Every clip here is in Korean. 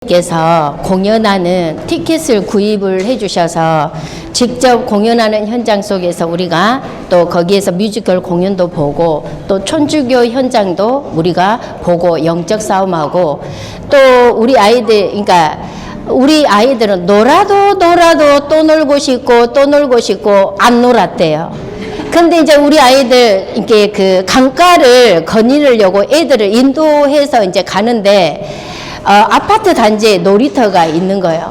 께서 공연하는 티켓을 구입을 해주셔서 직접 공연하는 현장 속에서 우리가 또 거기에서 뮤지컬 공연도 보고 또 천주교 현장도 우리가 보고 영적 싸움하고 또 우리 아이들 그러니까 우리 아이들은 놀아도 또 놀고 싶고 또 놀고 싶고 안 놀았대요. 근데 이제 우리 아이들 이렇게 그 강가를 거닐으려고 애들을 인도해서 이제 가는데 아파트 단지에 놀이터가 있는 거예요.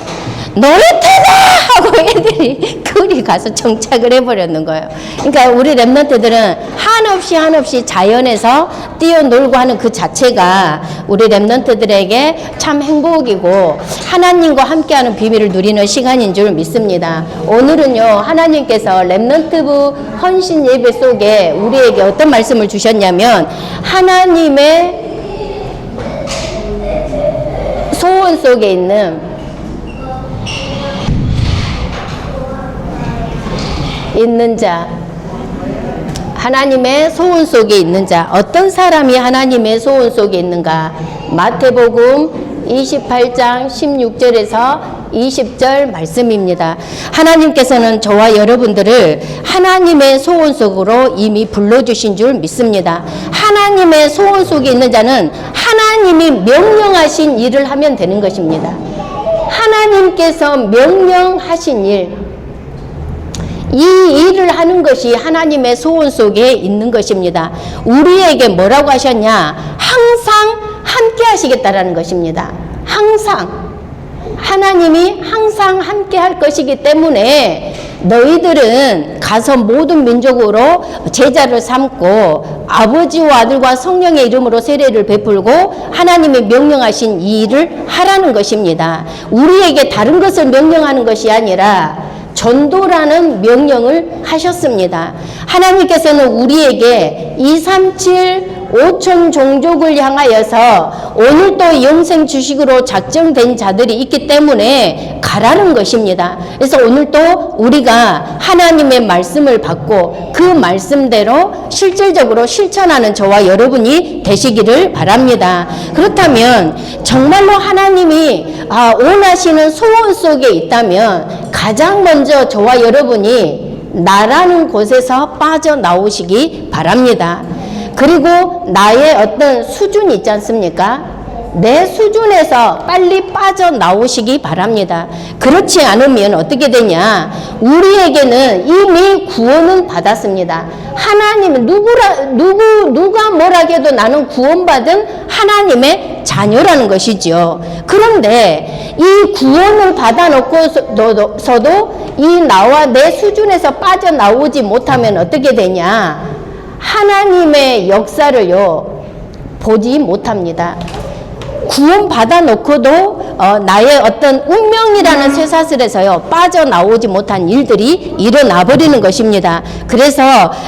놀이터다! 하고 애들이 그리 가서 정착을 해버렸는 거예요. 그러니까 우리 랩런트들은 한없이 자연에서 뛰어놀고 하는 그 자체가 우리 랩런트들에게 참 행복이고 하나님과 함께하는 비밀을 누리는 시간인 줄 믿습니다. 오늘은요, 하나님께서 랩런트부 헌신 예배 속에 우리에게 어떤 말씀을 주셨냐면 하나님의 소원 속에 있는 자, 하나님의 소원 속에 있는 자, 어떤 사람이 하나님의 소원 속에 있는가? 마태복음 28장 16절에서 20절 말씀입니다. 하나님께서는 저와 여러분들을 하나님의 소원 속으로 이미 불러주신 줄 믿습니다. 하나님의 소원 속에 있는 자는 하나님이 명령하신 일을 하면 되는 것입니다. 하나님께서 명령하신 일, 이 일을 하는 것이 하나님의 소원 속에 있는 것입니다. 우리에게 뭐라고 하셨냐? 항상 함께 하시겠다라는 것입니다. 항상. 하나님이 항상 함께 할 것이기 때문에 너희들은 가서 모든 민족으로 제자를 삼고 아버지와 아들과 성령의 이름으로 세례를 베풀고 하나님이 명령하신 이 일을 하라는 것입니다. 우리에게 다른 것을 명령하는 것이 아니라 전도라는 명령을 하셨습니다. 하나님께서는 우리에게 237 5천 종족을 향하여서 오늘도 영생 주식으로 작정된 자들이 있기 때문에 가라는 것입니다. 그래서 오늘도 우리가 하나님의 말씀을 받고 그 말씀대로 실질적으로 실천하는 저와 여러분이 되시기를 바랍니다. 그렇다면 정말로 하나님이 원하시는 소원 속에 있다면 가장 먼저 저와 여러분이 나라는 곳에서 빠져나오시기 바랍니다. 그리고 나의 어떤 수준이 있지 않습니까? 내 수준에서 빨리 빠져나오시기 바랍니다. 그렇지 않으면 어떻게 되냐? 우리에게는 이미 구원은 받았습니다. 하나님은 누가 뭐라 해도 나는 구원받은 하나님의 자녀라는 것이죠. 그런데 이 구원을 받아놓고서도 이 나와 내 수준에서 빠져나오지 못하면 어떻게 되냐? 하나님의 역사를요 보지 못합니다. 구원 받아놓고도 나의 어떤 운명이라는 쇠사슬에서요 빠져나오지 못한 일들이 일어나 버리는 것입니다. 그래서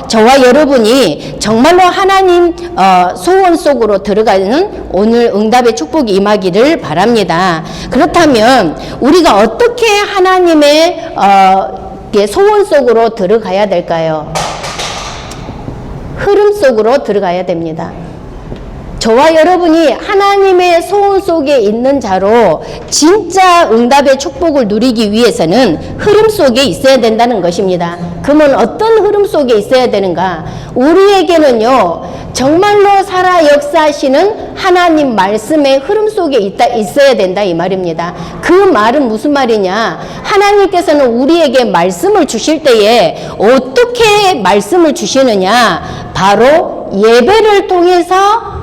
저와 여러분이 정말로 하나님 소원 속으로 들어가는 오늘 응답의 축복이 임하기를 바랍니다. 그렇다면 우리가 어떻게 하나님의 소원 속으로 들어가야 될까요? 흐름 속으로 들어가야 됩니다. 저와 여러분이 하나님의 소원 속에 있는 자로 진짜 응답의 축복을 누리기 위해서는 흐름 속에 있어야 된다는 것입니다. 그러면 어떤 흐름 속에 있어야 되는가? 우리에게는요 정말로 살아 역사하시는 하나님 말씀의 흐름 속에 있어야 된다 이 말입니다. 그 말은 무슨 말이냐? 하나님께서는 우리에게 말씀을 주실 때에 어떻게 말씀을 주시느냐? 바로 예배를 통해서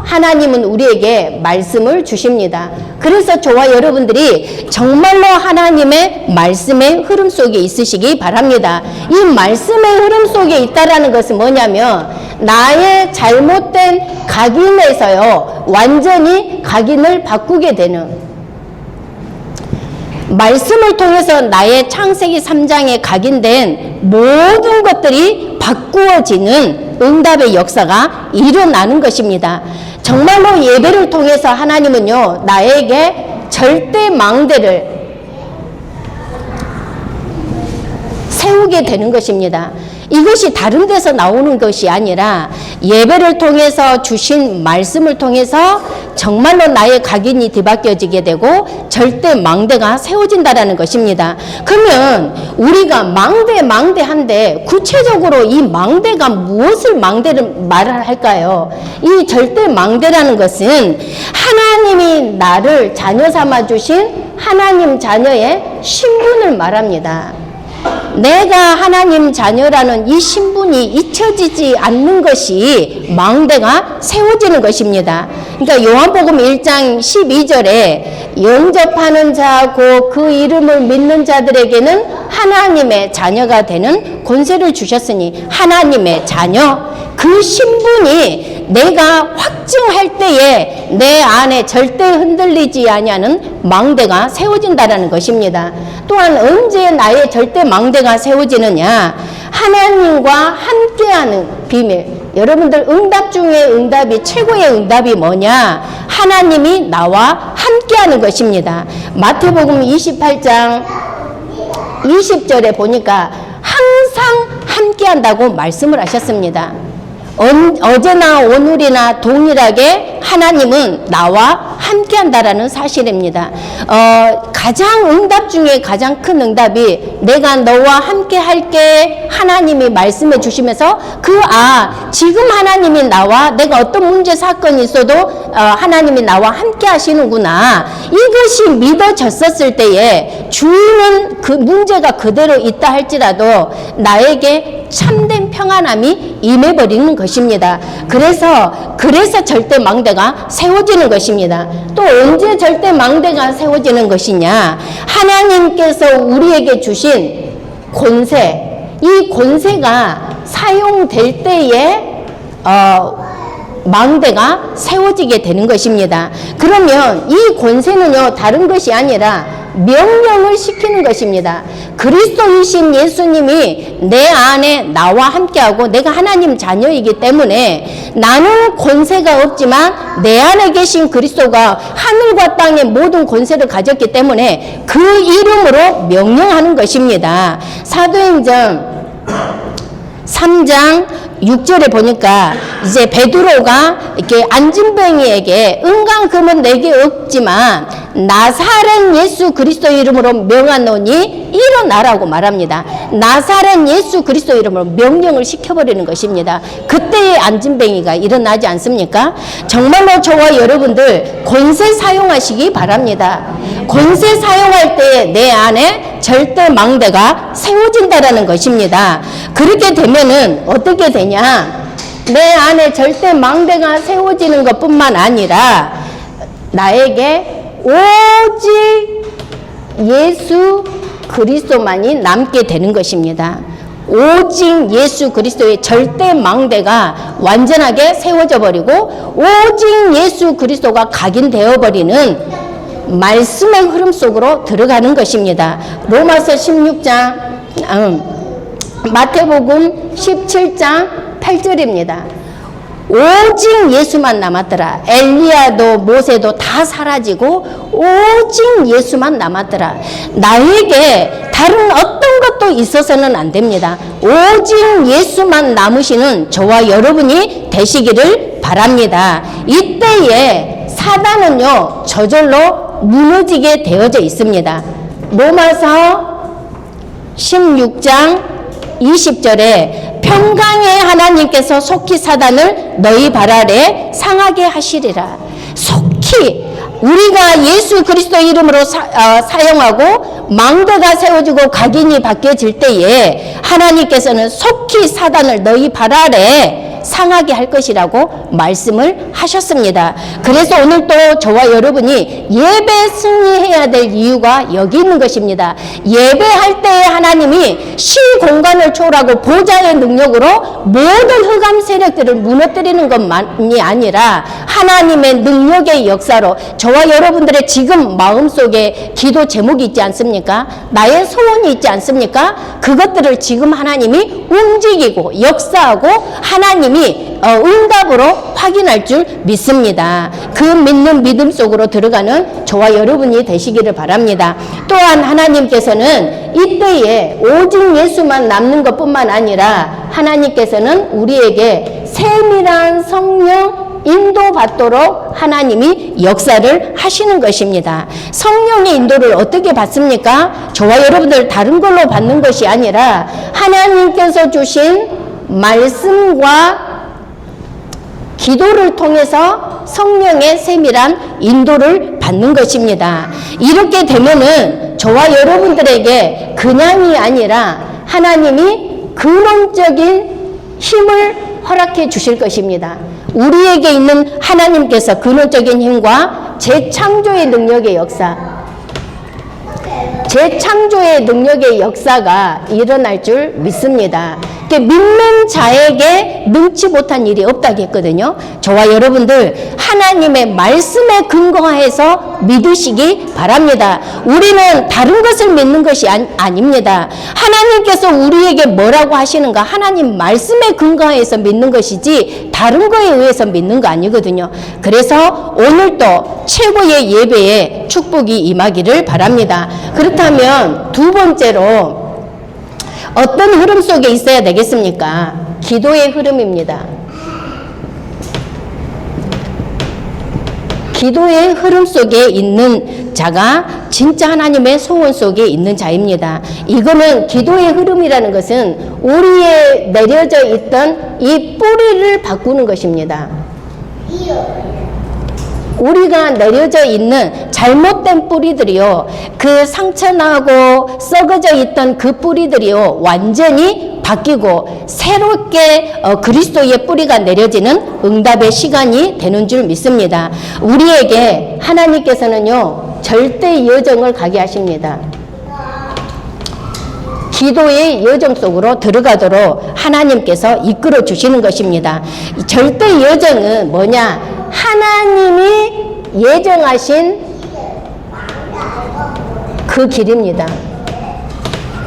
하나님은 우리에게 말씀을 주십니다. 그래서 저와 여러분들이 정말로 하나님의 말씀의 흐름 속에 있으시기 바랍니다. 이 말씀의 흐름 속에 있다라는 것은 뭐냐면 나의 잘못된 각인에서요 완전히 각인을 바꾸게 되는, 말씀을 통해서 나의 창세기 3장에 각인된 모든 것들이 바꾸어지는 응답의 역사가 일어나는 것입니다. 정말로 예배를 통해서 하나님은요 나에게 절대 망대를 세우게 되는 것입니다. 이것이 다른 데서 나오는 것이 아니라 예배를 통해서 주신 말씀을 통해서 정말로 나의 각인이 뒤바뀌어지게 되고 절대 망대가 세워진다라는 것입니다. 그러면 우리가 망대한데 구체적으로 이 망대가 무엇을 망대를 말을 할까요? 이 절대 망대라는 것은 하나님이 나를 자녀 삼아 주신 하나님 자녀의 신분을 말합니다. 내가 하나님 자녀라는 이 신분이 잊혀지지 않는 것이 망대가 세워지는 것입니다. 그러니까 요한복음 1장 12절에 영접하는 자고 그 이름을 믿는 자들에게는 하나님의 자녀가 되는 권세를 주셨으니 하나님의 자녀, 그 신분이 내가 확증할 때에 내 안에 절대 흔들리지 아니하는 망대가 세워진다는 것입니다. 또한 언제 나의 절대 망대가 세워지느냐? 하나님과 함께하는 비밀. 여러분들 응답 중에 응답이 최고의 응답이 뭐냐? 하나님이 나와 함께하는 것입니다. 마태복음 28장 20절에 보니까 항상 함께한다고 말씀을 하셨습니다. 어제나 오늘이나 동일하게 하나님은 나와 함께한다라는 사실입니다. 가장 응답 중에 가장 큰 응답이 내가 너와 함께할게 하나님이 말씀해 주시면서 지금 하나님이 나와 내가 어떤 문제 사건이 있어도 하나님이 나와 함께 하시는구나. 이것이 믿어졌었을 때에 주인은 그 문제가 그대로 있다 할지라도 나에게 참된 평안함이 임해버리는 것입니다. 그래서 절대 망대가 세워지는 것입니다. 또 언제 절대 망대가 세워지는 것이냐? 하나님께서 우리에게 주신 권세, 이 권세가 사용될 때에 망대가 세워지게 되는 것입니다. 그러면 이 권세는요, 다른 것이 아니라 명령을 시키는 것입니다. 그리스도이신 예수님이 내 안에 나와 함께하고 내가 하나님 자녀이기 때문에 나는 권세가 없지만 내 안에 계신 그리스도가 하늘과 땅의 모든 권세를 가졌기 때문에 그 이름으로 명령하는 것입니다. 사도행전 3장 6절에 보니까 이제 베드로가 이렇게 안진뱅이에게 은강금은 내게 없지만 나사렛 예수 그리스도 이름으로 명하노니 일어나라고 말합니다. 나사렛 예수 그리스도 이름으로 명령을 시켜버리는 것입니다. 그때의 안진뱅이가 일어나지 않습니까? 정말로 저와 여러분들 권세 사용하시기 바랍니다. 권세 사용할 때 내 안에 절대 망대가 세워진다라는 것입니다. 그렇게 되면은 어떻게 되냐? 내 안에 절대 망대가 세워지는 것뿐만 아니라 나에게 오직 예수 그리스도만이 남게 되는 것입니다. 오직 예수 그리스도의 절대 망대가 완전하게 세워져 버리고 오직 예수 그리스도가 각인되어 버리는 말씀의 흐름 속으로 들어가는 것입니다. 로마서 16장, 마태복음 17장 8절입니다. 오직 예수만 남았더라. 엘리야도 모세도 다 사라지고 오직 예수만 남았더라. 나에게 다른 어떤 것도 있어서는 안 됩니다. 오직 예수만 남으시는 저와 여러분이 되시기를 바랍니다. 이때에 사단은요, 저절로 무너지게 되어져 있습니다. 로마서 16장 20절에 평강의 하나님께서 속히 사단을 너희 발 아래 상하게 하시리라. 속히 우리가 예수 그리스도 이름으로 사용하고 망대가 세워지고 각인이 바뀌어질 때에 하나님께서는 속히 사단을 너희 발 아래 상하게 할 것이라고 말씀을 하셨습니다. 그래서 오늘 또 저와 여러분이 예배 승리해야 될 이유가 여기 있는 것입니다. 예배할 때 하나님이 시공간을 초월하고 보좌의 능력으로 모든 흑암 세력들을 무너뜨리는 것만이 아니라 하나님의 능력의 역사로 저와 여러분들의 지금 마음속에 기도 제목이 있지 않습니까? 나의 소원이 있지 않습니까? 그것들을 지금 하나님이 움직이고 역사하고 하나님 하나님이 응답으로 확인할 줄 믿습니다. 그 믿는 믿음 속으로 들어가는 저와 여러분이 되시기를 바랍니다. 또한 하나님께서는 이때에 오직 예수만 남는 것뿐만 아니라 하나님께서는 우리에게 세밀한 성령 인도받도록 하나님이 역사를 하시는 것입니다. 성령의 인도를 어떻게 받습니까? 저와 여러분들 다른 걸로 받는 것이 아니라 하나님께서 주신 말씀과 기도를 통해서 성령의 세밀한 인도를 받는 것입니다. 이렇게 되면은 저와 여러분들에게 그냥이 아니라 하나님이 근원적인 힘을 허락해 주실 것입니다. 우리에게 있는 하나님께서 근원적인 힘과 재창조의 능력의 역사, 재창조의 능력의 역사가 일어날 줄 믿습니다. 믿는 자에게 능치 못한 일이 없다고 했거든요. 저와 여러분들 하나님의 말씀에 근거해서 믿으시기 바랍니다. 우리는 다른 것을 믿는 것이 아닙니다. 하나님께서 우리에게 뭐라고 하시는가? 하나님 말씀에 근거해서 믿는 것이지 다른 거에 의해서 믿는 거 아니거든요. 그래서 오늘도 최고의 예배에 축복이 임하기를 바랍니다. 그렇다면 두 번째로 어떤 흐름 속에 있어야 되겠습니까? 기도의 흐름입니다. 기도의 흐름 속에 있는 자가 진짜 하나님의 소원 속에 있는 자입니다. 이거는 기도의 흐름이라는 것은 우리에 내려져 있던 이 뿌리를 바꾸는 것입니다. 우리가 내려져 있는 잘못된 뿌리들이요, 그 상처나고 썩어져 있던 그 뿌리들이요, 완전히 바뀌고 새롭게 그리스도의 뿌리가 내려지는 응답의 시간이 되는 줄 믿습니다. 우리에게 하나님께서는요, 절대 여정을 가게 하십니다. 기도의 여정 속으로 들어가도록 하나님께서 이끌어 주시는 것입니다. 절대 여정은 뭐냐? 하나님이 예정하신 그 길입니다.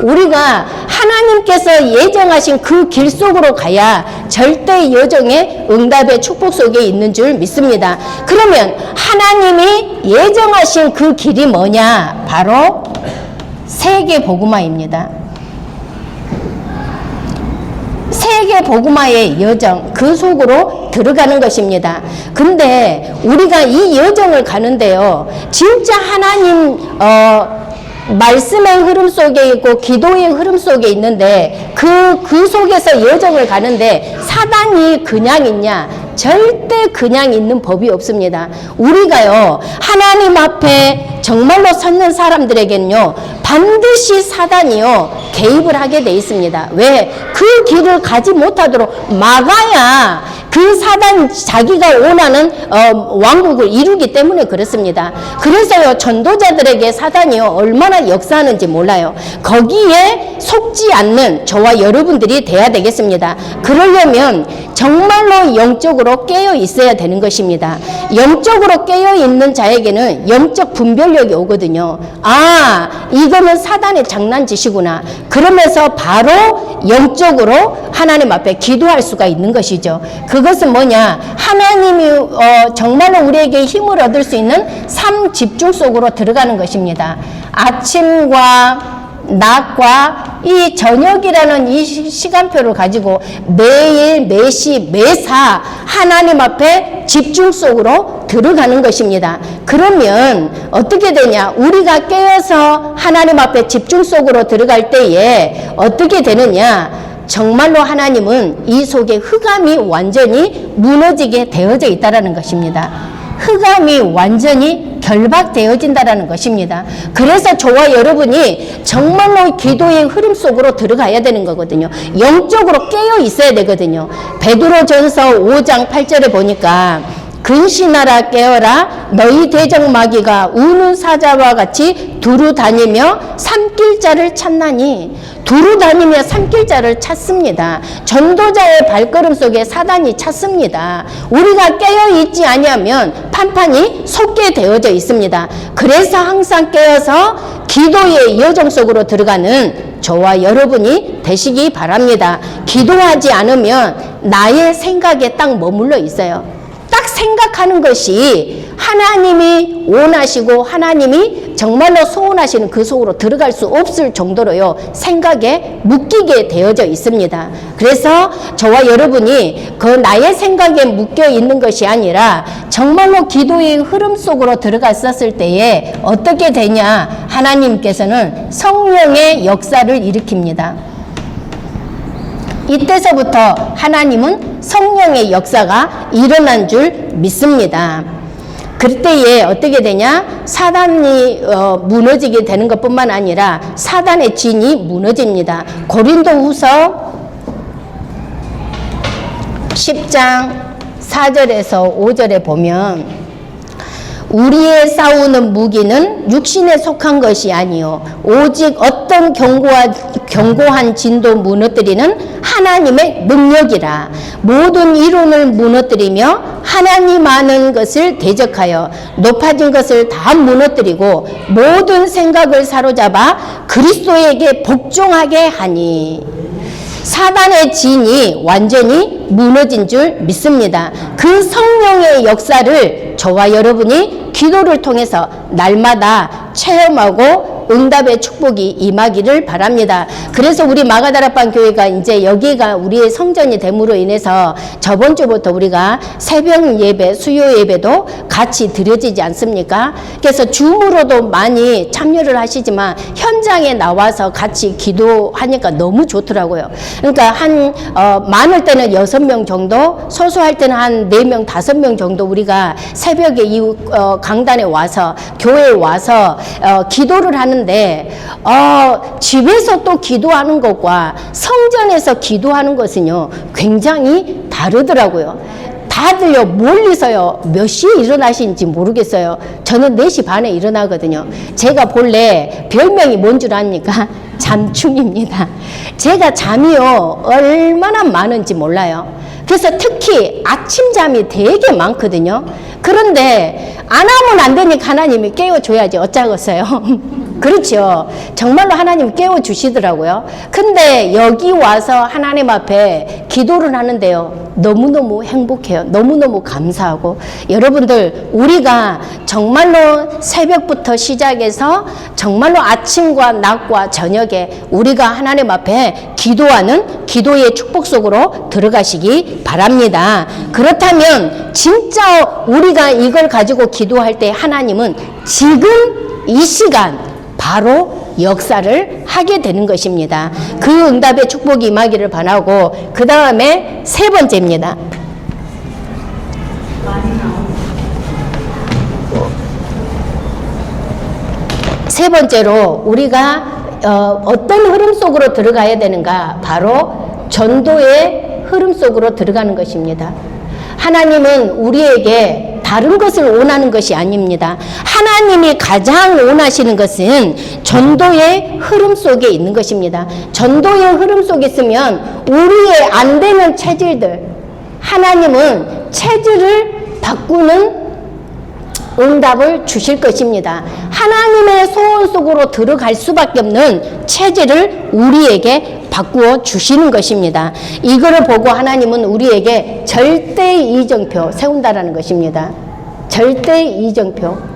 우리가 하나님께서 예정하신 그 길 속으로 가야 절대 여정의 응답의 축복 속에 있는 줄 믿습니다. 그러면 하나님이 예정하신 그 길이 뭐냐? 바로 세계 복음화입니다. 세계 복음화의 여정, 그 속으로 들어가는 것입니다. 근데 우리가 이 여정을 가는데요, 진짜 하나님 말씀의 흐름 속에 있고 기도의 흐름 속에 있는데 그 속에서 여정을 가는데 사단이 그냥 있냐? 절대 그냥 있는 법이 없습니다. 우리가요, 하나님 앞에 정말로 섰는 사람들에게는요, 반드시 사단이요, 개입을 하게 돼 있습니다. 왜? 그 길을 가지 못하도록 막아야 그 사단 자기가 원하는 왕국을 이루기 때문에 그렇습니다. 그래서요, 전도자들에게 사단이요, 얼마나 역사하는지 몰라요. 거기에 속지 않는 저와 여러분들이 돼야 되겠습니다. 그러려면 정말로 영적으로 깨어 있어야 되는 것입니다. 영적으로 깨어 있는 자에게는 영적 분별력이 오거든요. 아, 이거는 사단의 장난짓이구나. 그러면서 바로 영적으로 하나님 앞에 기도할 수가 있는 것이죠. 그것은 뭐냐? 하나님이 정말로 우리에게 힘을 얻을 수 있는 삶 집중 속으로 들어가는 것입니다. 아침과 낮과 이 저녁이라는 이 시간표를 가지고 매일 매시 매사 하나님 앞에 집중 속으로 들어가는 것입니다. 그러면 어떻게 되냐? 우리가 깨어서 하나님 앞에 집중 속으로 들어갈 때에 어떻게 되느냐? 정말로 하나님은 이 속에 흑암이 완전히 무너지게 되어져 있다는 것입니다. 흑암이 완전히 결박되어진다는 것입니다. 그래서 저와 여러분이 정말로 기도의 흐름 속으로 들어가야 되는 거거든요. 영적으로 깨어 있어야 되거든요. 베드로전서 5장 8절에 보니까 근신하라 깨어라 너희 대적마귀가 우는 사자와 같이 두루 다니며 삼킬 자를 찾나니, 두루 다니며 삼킬 자를 찾습니다. 전도자의 발걸음 속에 사단이 찾습니다. 우리가 깨어있지 아니하면 판판이 솟게 되어져 있습니다. 그래서 항상 깨어서 기도의 여정 속으로 들어가는 저와 여러분이 되시기 바랍니다. 기도하지 않으면 나의 생각에 딱 머물러 있어요. 딱 생각하는 것이 하나님이 원하시고 하나님이 정말로 소원하시는 그 속으로 들어갈 수 없을 정도로요, 생각에 묶이게 되어져 있습니다. 그래서 저와 여러분이 그 나의 생각에 묶여 있는 것이 아니라 정말로 기도의 흐름 속으로 들어갔었을 때에 어떻게 되냐, 하나님께서는 성령의 역사를 일으킵니다. 이때서부터 하나님은 성령의 역사가 일어난 줄 믿습니다. 그때에 어떻게 되냐? 사단이 무너지게 되는 것뿐만 아니라 사단의 진이 무너집니다. 고린도후서 10장 4절에서 5절에 보면 우리의 싸우는 무기는 육신에 속한 것이 아니요 오직 어떤 견고한 진도 무너뜨리는 하나님의 능력이라. 모든 이론을 무너뜨리며 하나님 아는 것을 대적하여 높아진 것을 다 무너뜨리고 모든 생각을 사로잡아 그리스도에게 복종하게 하니. 사단의 진이 완전히 무너진 줄 믿습니다. 그 성령의 역사를 저와 여러분이 기도를 통해서 날마다 체험하고 응답의 축복이 임하기를 바랍니다. 그래서 우리 마가다락방 교회가 이제 여기가 우리의 성전이 됨으로 인해서 저번 주부터 우리가 새벽 예배, 수요 예배도 같이 드려지지 않습니까? 그래서 줌으로도 많이 참여를 하시지만 현장에 나와서 같이 기도하니까 너무 좋더라고요. 그러니까 많을 때는 6명 정도, 소소할 때는 한 4명, 5명 정도 우리가 새벽에 이 강단에 와서, 교회에 와서 기도를 하는데 집에서 또 기도하는 것과 성전에서 기도하는 것은요 굉장히 다르더라고요. 다들요 멀리서요 몇 시에 일어나시는지 모르겠어요. 저는 4시 반에 일어나거든요. 제가 본래 별명이 뭔 줄 아십니까? 잠충입니다. 제가 잠이요 얼마나 많은지 몰라요. 그래서 특히 아침잠이 되게 많거든요. 그런데 안 하면 안 되니까 하나님이 깨워줘야지 어쩌겠어요. 그렇죠. 정말로 하나님 깨워주시더라고요. 근데 여기 와서 하나님 앞에 기도를 하는데요 너무너무 행복해요. 너무너무 감사하고, 여러분들 우리가 정말로 새벽부터 시작해서 정말로 아침과 낮과 저녁에 우리가 하나님 앞에 기도하는 기도의 축복 속으로 들어가시기 바랍니다. 그렇다면 진짜 우리가 이걸 가지고 기도할 때 하나님은 지금 이 시간 바로 역사를 하게 되는 것입니다. 그 응답의 축복이 임하기를 바라고, 그 다음에 3번째입니다. 세 번째로 우리가 어떤 흐름 속으로 들어가야 되는가? 바로 전도의 흐름 속으로 들어가는 것입니다. 하나님은 우리에게 다른 것을 원하는 것이 아닙니다. 하나님이 가장 원하시는 것은 전도의 흐름 속에 있는 것입니다. 전도의 흐름 속에 있으면 우리의 안 되는 체질들, 하나님은 체질을 바꾸는 응답을 주실 것입니다. 하나님의 소원 속으로 들어갈 수밖에 없는 체질을 우리에게 바꾸어 주시는 것입니다. 이거를 보고 하나님은 우리에게 절대 이정표 세운다라는 것입니다. 절대 이정표.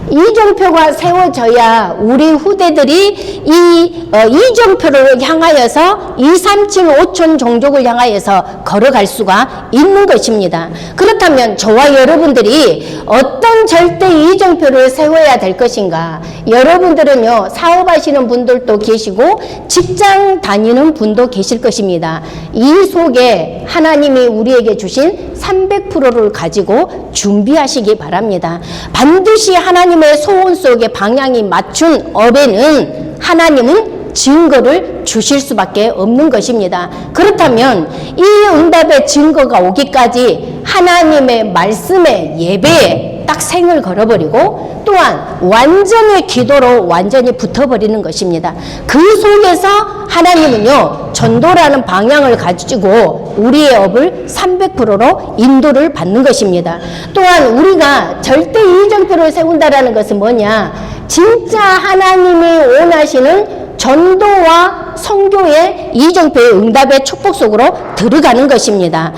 이정표가 세워져야 우리 후대들이 이 이정표를 향하여서 2, 3, 7, 5천 종족을 향하여서 걸어갈 수가 있는 것입니다. 그렇다면 저와 여러분들이 어떤 절대 이정표를 세워야 될 것인가? 여러분들은요 사업하시는 분들도 계시고 직장 다니는 분도 계실 것입니다. 이 속에 하나님이 우리에게 주신 300%를 가지고 준비하시기 바랍니다. 반드시 하나님의 소원 속에 방향이 맞춘 업에는 하나님은 증거를 주실 수밖에 없는 것입니다. 그렇다면 이 응답의 증거가 오기까지 하나님의 말씀의 예배에 딱 생을 걸어버리고 또한 완전히 기도로 완전히 붙어버리는 것입니다. 그 속에서 하나님은요 전도라는 방향을 가지고 우리의 업을 300%로 인도를 받는 것입니다. 또한 우리가 절대 이정표를 세운다라는 것은 뭐냐? 진짜 하나님이 원하시는 전도와 선교의 이정표의 응답의 축복 속으로 들어가는 것입니다.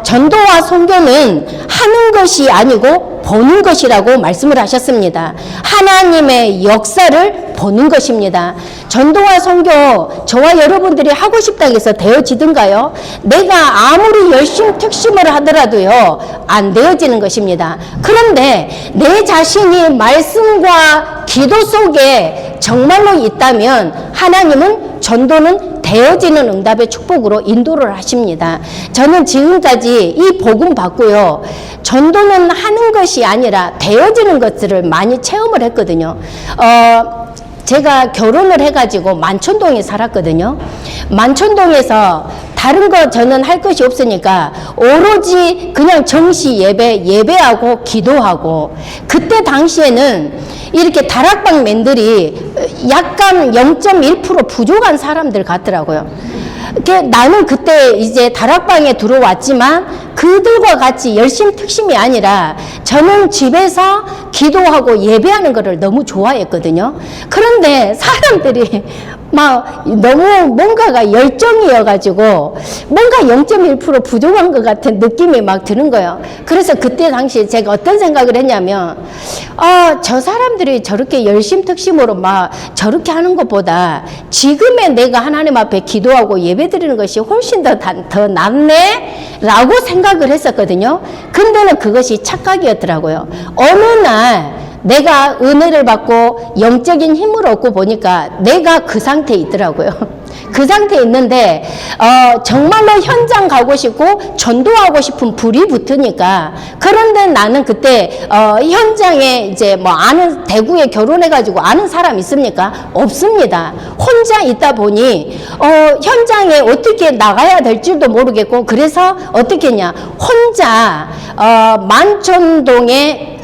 전도와 선교는 하는 것이 아니고 보는 것이라고 말씀을 하셨습니다. 하나님의 역사를 보는 것입니다. 전도와 선교 저와 여러분들이 하고 싶다고 해서 되어지든가요? 내가 아무리 열심 특심을 하더라도요 안 되어지는 것입니다. 그런데 내 자신이 말씀과 기도 속에 정말로 있다면 하나님은 전도는 되어지는 응답의 축복으로 인도를 하십니다. 저는 지금까지 이 복음 받고요, 전도는 하는 것이 아니라 되어지는 것들을 많이 체험을 했거든요. 제가 결혼을 해가지고 만촌동에 살았거든요. 만촌동에서 다른 거 저는 할 것이 없으니까 오로지 그냥 정시 예배하고 기도하고, 그때 당시에는 이렇게 다락방 맨들이 약간 0.1% 부족한 사람들 같더라고요. 나는 그때 이제 다락방에 들어왔지만 그들과 같이 열심 특심이 아니라 저는 집에서 기도하고 예배하는 것을 너무 좋아했거든요. 그런데 사람들이 막 너무 뭔가가 열정이어가지고 뭔가 0.1% 부족한 것 같은 느낌이 막 드는 거예요. 그래서 그때 당시 제가 어떤 생각을 했냐면, 저 사람들이 저렇게 열심특심으로 막 저렇게 하는 것보다 지금의 내가 하나님 앞에 기도하고 예배드리는 것이 훨씬 더 낫네? 라고 생각을 했었거든요. 근데는 그것이 착각이었더라고요. 어느 날 내가 은혜를 받고 영적인 힘을 얻고 보니까 내가 그 상태에 있더라고요. 그 상태에 있는데 정말로 현장 가고 싶고 전도하고 싶은 불이 붙으니까. 그런데 나는 그때 현장에 이제 뭐 아는, 대구에 결혼해가지고 아는 사람 있습니까? 없습니다. 혼자 있다 보니 현장에 어떻게 나가야 될지도 모르겠고, 그래서 어떻게 했냐, 혼자 만촌동에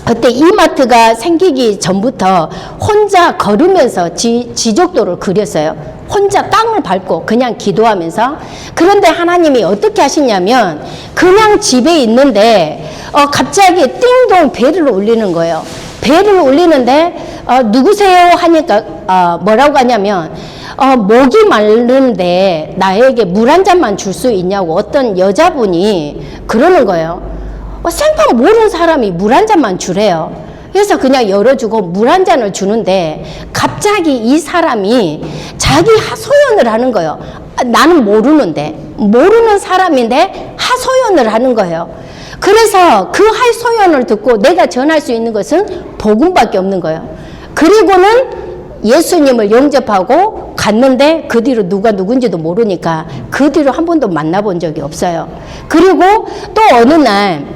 그때 이마트가 생기기 전부터 혼자 걸으면서 지적도를 그렸어요. 혼자 땅을 밟고 그냥 기도하면서. 그런데 하나님이 어떻게 하시냐면, 그냥 집에 있는데 갑자기 띵동 벨을 울리는 거예요. 벨을 울리는데 누구세요 하니까 뭐라고 하냐면, 목이 마른데 나에게 물 한 잔만 줄 수 있냐고 어떤 여자분이 그러는 거예요. 생판 모르는 사람이 물 한 잔만 주래요. 그래서 그냥 열어주고 물 한 잔을 주는데 갑자기 이 사람이 자기 하소연을 하는 거예요. 나는 모르는 사람인데 하소연을 하는 거예요. 그래서 그 하소연을 듣고 내가 전할 수 있는 것은 복음밖에 없는 거예요. 그리고는 예수님을 영접하고 갔는데 그 뒤로 누가 누군지도 모르니까 그 뒤로 한 번도 만나본 적이 없어요. 그리고 또 어느 날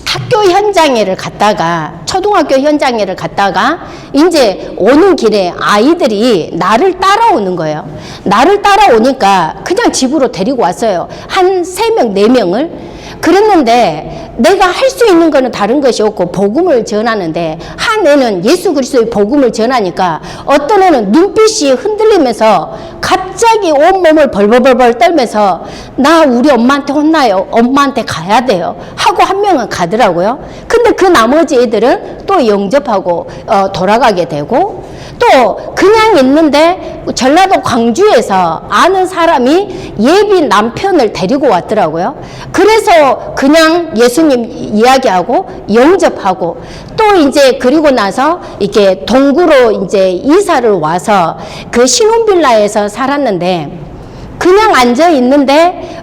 학교 현장회를 갔다가, 초등학교 현장회를 갔다가 이제 오는 길에 아이들이 나를 따라오는 거예요. 나를 따라오니까 그냥 집으로 데리고 왔어요. 한 3명, 4명을. 그랬는데 내가 할 수 있는 거는 다른 것이 없고 복음을 전하는데, 한 애는 예수 그리스도의 복음을 전하니까 어떤 애는 눈빛이 흔들리면서 갑자기 온몸을 벌벌벌 떨면서 나 우리 엄마한테 혼나요, 엄마한테 가야 돼요 하고 한 명은 가더라고요. 근데 그 나머지 애들은 또 영접하고 돌아가게 되고, 또 그냥 있는데 전라도 광주에서 아는 사람이 예비 남편을 데리고 왔더라고요. 그래서 그냥 예수님 이야기하고 영접하고, 또 이제 그리고 나서 이렇게 동구로 이제 이사를 와서 그 신혼빌라에서 살았는데, 그냥 앉아 있는데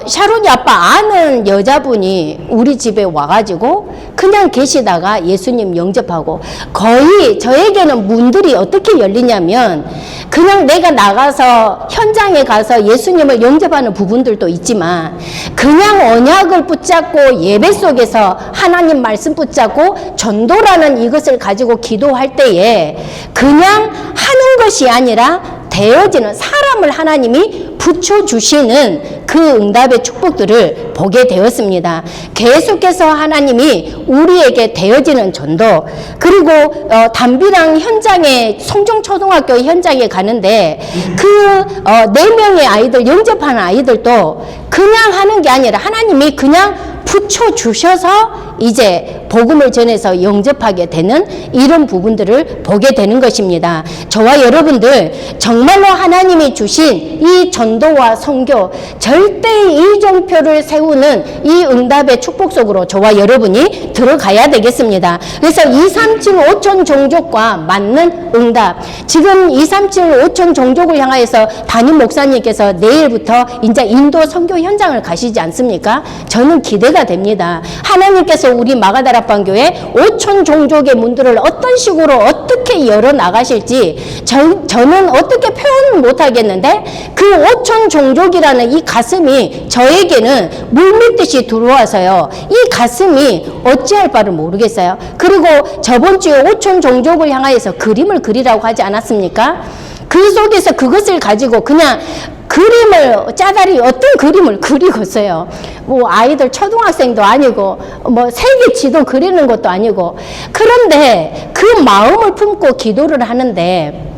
샤론이 아빠 아는 여자분이 우리 집에 와가지고 그냥 계시다가 예수님 영접하고, 거의 저에게는 문들이 어떻게 열리냐면, 그냥 내가 나가서 현장에 가서 예수님을 영접하는 부분들도 있지만 그냥 언약을 붙잡고 예배 속에서 하나님 말씀 붙잡고 전도라는 이것을 가지고 기도할 때에 그냥 하는 것이 아니라 되어지는, 사람을 하나님이 붙여주시는 그 응답의 축복들을 보게 되었습니다. 계속해서 하나님이 우리에게 되어지는 전도, 그리고 담비랑 현장에, 송정초등학교 현장에 가는데 그 4명의 아이들, 영접하는 아이들도 그냥 하는 게 아니라 하나님이 그냥 붙여주셔서 이제 복음을 전해서 영접하게 되는 이런 부분들을 보게 되는 것입니다. 저와 여러분들 정말로 하나님이 주신 이 전도와 선교, 절대 이정표를 세우는 이 응답의 축복 속으로 저와 여러분이 들어가야 되겠습니다. 그래서 237 5천 종족과 맞는 응답, 지금 237 5천 종족을 향하여서 담임 목사님께서 내일부터 이제 인도 선교 현장을 가시지 않습니까? 저는 기대가 됩니다. 하나님께서 우리 마가다락방 교회 5천 종족의 문들을 어떤 식으로 어떻게 열어 나가실지 저는 어떻게 표현을 못 하겠는데, 그 5천 종족이라는 이 가슴이 저에게는 물밀듯이 들어와서요, 이 가슴이 어찌할 바를 모르겠어요. 그리고 저번 주에 5천 종족을 향하여서 그림을 그리라고 하지 않았습니까? 그 속에서 그것을 가지고 그냥 그림을, 짜다리 어떤 그림을 그리고 있어요. 뭐 아이들 초등학생도 아니고 뭐 세계 지도 그리는 것도 아니고. 그런데 그 마음을 품고 기도를 하는데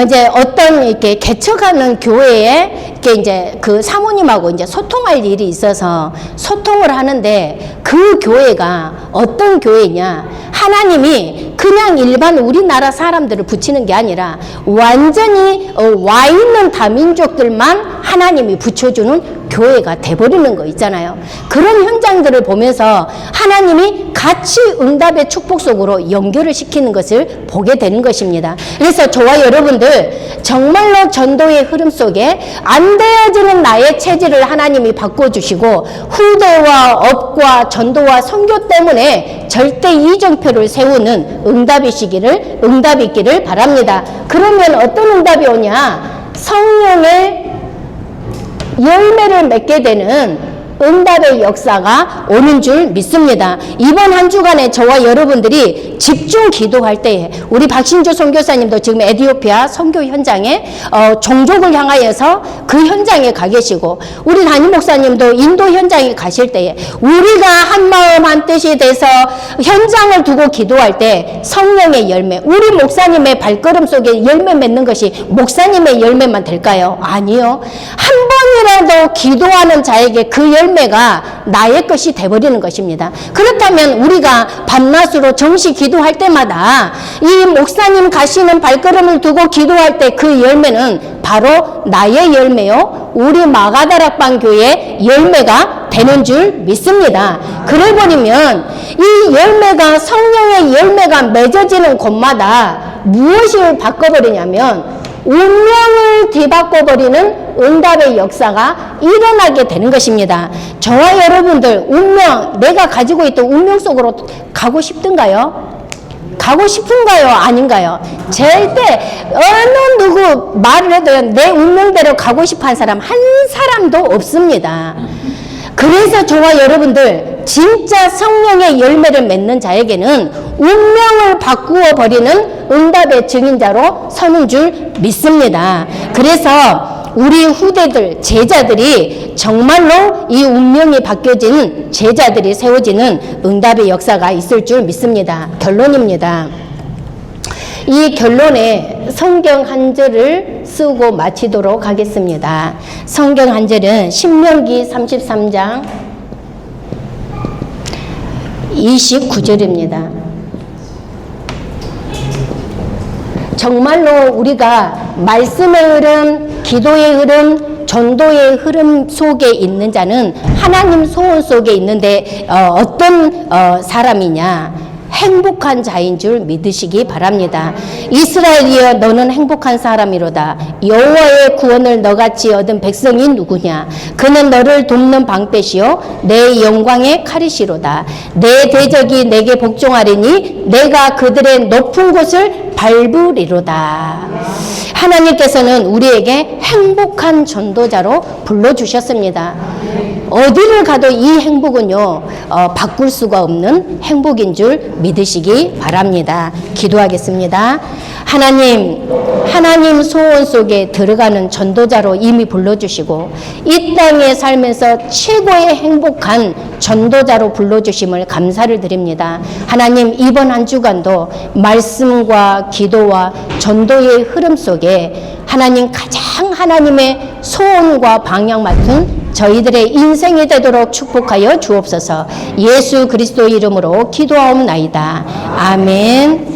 이제 어떤 이렇게 개척하는 교회에 이렇게 이제 그 사모님하고 이제 소통할 일이 있어서 소통을 하는데, 그 교회가 어떤 교회냐, 하나님이 그냥 일반 우리나라 사람들을 붙이는 게 아니라 완전히 와 있는 다민족들만 하나님이 붙여주는 교회가 돼버리는 거 있잖아요. 그런 현장들을 보면서 하나님이 같이 응답의 축복 속으로 연결을 시키는 것을 보게 되는 것입니다. 그래서 저와 여러분들 정말로 전도의 흐름 속에 안 되어지는 나의 체질을 하나님이 바꿔주시고, 후대와 업과 전도와 선교 때문에 절대 이정표를 세우는 응답이 있기를 바랍니다. 그러면 어떤 응답이 오냐? 성령의 열매를 맺게 되는 응답의 역사가 오는 줄 믿습니다. 이번 한 주간에 저와 여러분들이 집중 기도할 때에, 우리 박신주 선교사님도 지금 에티오피아 선교 현장에 종족을 향하여서 그 현장에 가 계시고, 우리 담임 목사님도 인도 현장에 가실 때에 우리가 한 마음 한 뜻이 돼서 현장을 두고 기도할 때 성령의 열매, 우리 목사님의 발걸음 속에 열매 맺는 것이 목사님의 열매만 될까요? 아니요. 한 번이라도 기도하는 자에게 그 열매가 나의 것이 돼버리는 것입니다. 그렇다면 우리가 밤낮으로 정시 기도할 때마다 이 목사님 가시는 발걸음을 두고 기도할 때 그 열매는 바로 나의 열매요, 우리 마가다락방 교회의 열매가 되는 줄 믿습니다. 그래버리면 이 열매가, 성령의 열매가 맺어지는 곳마다 무엇을 바꿔버리냐면 운명을 뒤바꿔버리는 응답의 역사가 일어나게 되는 것입니다. 저와 여러분들 운명, 내가 가지고 있던 운명 속으로 가고 싶든가요? 가고 싶은가요? 아닌가요? 절대 어느 누구 말을 해도 내 운명대로 가고 싶어하는 사람 한 사람도 없습니다. 그래서 저와 여러분들 진짜 성령의 열매를 맺는 자에게는 운명을 바꾸어 버리는 응답의 증인자로 서는 줄 믿습니다. 그래서 우리 후대들, 제자들이 정말로 이 운명이 바뀌어진 제자들이 세워지는 응답의 역사가 있을 줄 믿습니다. 결론입니다. 이 결론에 성경 한 절을 쓰고 마치도록 하겠습니다. 성경 한 절은 신명기 33장 29절입니다. 정말로 우리가 말씀의 흐름, 기도의 흐름, 전도의 흐름 속에 있는 자는 하나님 소원 속에 있는데 어떤 사람이냐? 행복한 자인 줄 믿으시기 바랍니다. 이스라엘이여 너는 행복한 사람이로다. 여호와의 구원을 너같이 얻은 백성이 누구냐? 그는 너를 돕는 방패시요 내 영광의 칼이시로다. 내 대적이 내게 복종하리니 내가 그들의 높은 곳을 밟으리로다. 하나님께서는 우리에게 행복한 전도자로 불러주셨습니다. 어디를 가도 이 행복은요 바꿀 수가 없는 행복인 줄 믿으시기 바랍니다. 기도하겠습니다. 하나님 소원 속에 들어가는 전도자로 이미 불러주시고 이 땅에 살면서 최고의 행복한 전도자로 불러주심을 감사를 드립니다. 하나님, 이번 한 주간도 말씀과 기도와 전도의 흐름 속에 하나님 가장 하나님의 소원과 방향 맡은 저희들의 인생이 되도록 축복하여 주옵소서. 예수 그리스도 이름으로 기도하옵나이다. 아멘.